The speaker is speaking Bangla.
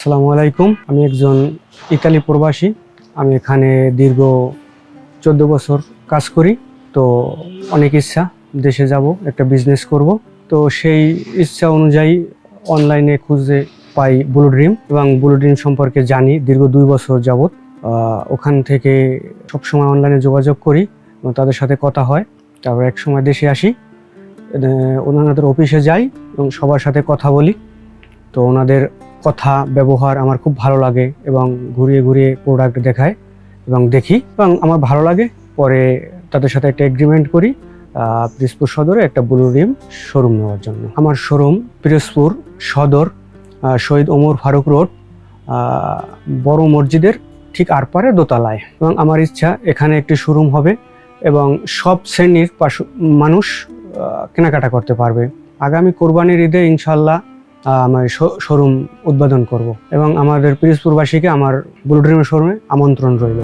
আসসালামু আলাইকুম। আমি একজন ইতালি প্রবাসী। আমি এখানে দীর্ঘ 14 বছর কাজ করি। তো অনেক ইচ্ছা দেশে যাব, একটা বিজনেস করব। তো সেই ইচ্ছা অনুযায়ী অনলাইনে খুঁজে পাই ব্লু ড্রিম এবং ব্লু ড্রিম সম্পর্কে জানি দীর্ঘ 2 বছর যাবত। ওখান থেকে সবসময় অনলাইনে যোগাযোগ করি এবং তাদের সাথে কথা হয়। তারপর এক সময় দেশে আসি, ওনাদের অফিসে যাই এবং সবার সাথে কথা বলি। তো ওনাদের কথা ব্যবহার আমার খুব ভালো লাগে এবং ঘুরিয়ে ঘুরিয়ে প্রোডাক্ট দেখায় এবং দেখি এবং আমার ভালো লাগে। পরে তাদের সাথে একটা এগ্রিমেন্ট করি পিরোজপুর সদরে একটা ব্লু ড্রিম শোরুম নেওয়ার জন্য। আমার শোরুম পিরোজপুর সদর, শহীদ ওমর ফারুক রোড, বড় মসজিদের ঠিক আরপারে দোতলায়। এবং আমার ইচ্ছা এখানে একটি শোরুম হবে এবং সব শ্রেণীর মানুষ কেনাকাটা করতে পারবে। আগামী কোরবানির ঈদে ইনশাল্লাহ আমার শোরুম উদ্বোধন করব এবং আমাদের পিরোজপুরবাসীকে আমার ব্লু ড্রিমের শোরুমে আমন্ত্রণ রইল।